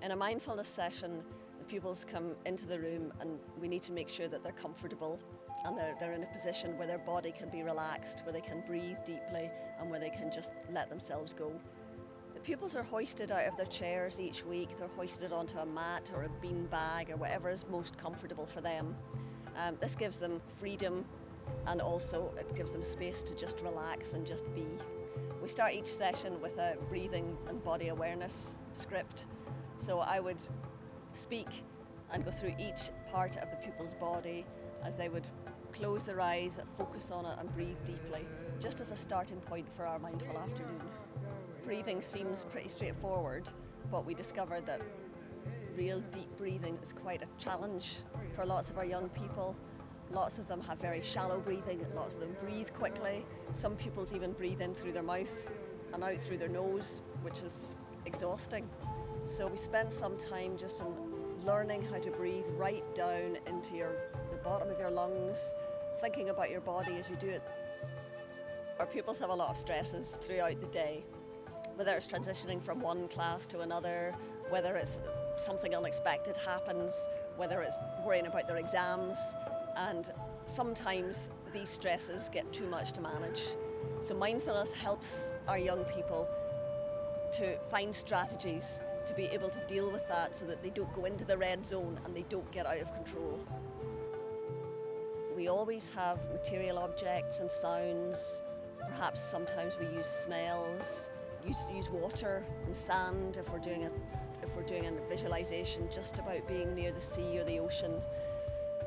In a mindfulness session, the pupils come into the room and we need to make sure that they're comfortable and they're in a position where their body can be relaxed, where they can breathe deeply and where they can just let themselves go. The pupils are hoisted out of their chairs each week. They're hoisted onto a mat or a bean bag or whatever is most comfortable for them. This gives them freedom and also it gives them space to just relax and just be. We start each session with a breathing and body awareness script. So I would speak and go through each part of the pupil's body as they would close their eyes, focus on it and breathe deeply, just as a starting point for our mindful afternoon. Breathing seems pretty straightforward, but we discovered that real deep breathing is quite a challenge for lots of our young people. Lots of them have very shallow breathing, lots of them breathe quickly. Some pupils even breathe in through their mouth and out through their nose, which is exhausting. So we spent some time just on learning how to breathe right down into the bottom of your lungs, thinking about your body as you do it. Our pupils have a lot of stresses throughout the day, whether it's transitioning from one class to another, whether it's something unexpected happens, whether it's worrying about their exams, and sometimes these stresses get too much to manage. So mindfulness helps our young people to find strategies to be able to deal with that so that they don't go into the red zone and they don't get out of control. We always have material objects and sounds. Perhaps sometimes we use smells, use water and sand if we're doing a visualization just about being near the sea or the ocean.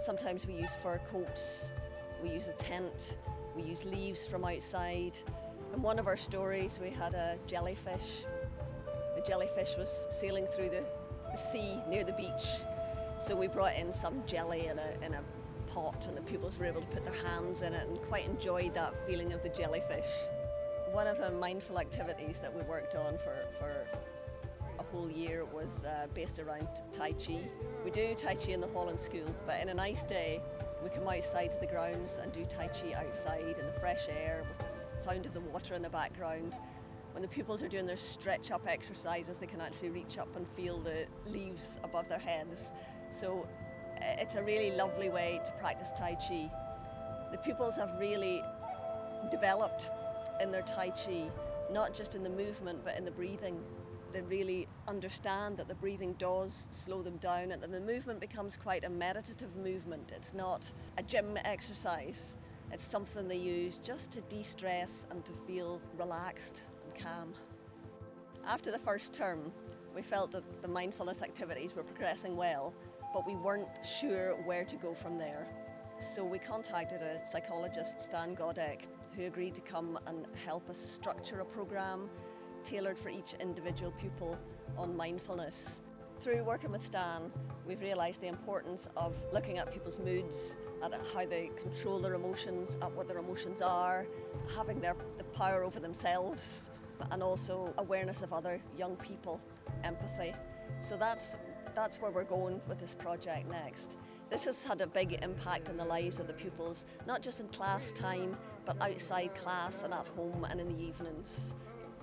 Sometimes we use fur coats, we use a tent, we use leaves from outside. In one of our stories we had a jellyfish. The jellyfish was sailing through the sea near the beach, so we brought in some jelly in a pot and the pupils were able to put their hands in it and quite enjoyed that feeling of the jellyfish. One of the mindful activities that we worked on for a whole year was based around Tai Chi. We do Tai Chi in the hall in school, but in a nice day we come outside to the grounds and do Tai Chi outside in the fresh air with the sound of the water in the background. When the pupils are doing their stretch up exercises, they can actually reach up and feel the leaves above their heads. So it's a really lovely way to practice Tai Chi. The pupils have really developed in their Tai Chi, not just in the movement but in the breathing. They really understand that the breathing does slow them down and that the movement becomes quite a meditative movement. It's not a gym exercise. It's something they use just to de-stress and to feel relaxed and calm. After the first term, we felt that the mindfulness activities were progressing well, but we weren't sure where to go from there. So we contacted a psychologist, Stan Godek, who agreed to come and help us structure a program tailored for each individual pupil on mindfulness. Through working with Stan, we've realised the importance of looking at people's moods, at how they control their emotions, at what their emotions are, having the power over themselves, and also awareness of other young people, empathy. So that's where we're going with this project next. This has had a big impact on the lives of the pupils, not just in class time, but outside class and at home and in the evenings.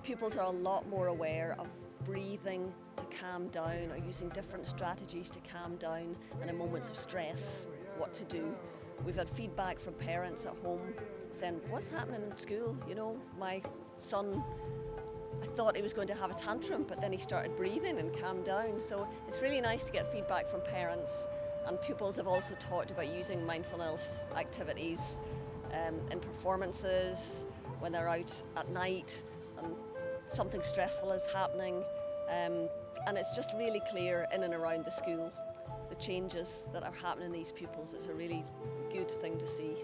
Pupils are a lot more aware of breathing to calm down or using different strategies to calm down and in moments of stress, what to do. We've had feedback from parents at home saying, what's happening in school? You know, my son, I thought he was going to have a tantrum, but then he started breathing and calmed down. So it's really nice to get feedback from parents, and pupils have also talked about using mindfulness activities in performances, when they're out at night and something stressful is happening. And it's just really clear in and around the school, the changes that are happening in these pupils. It's a really good thing to see.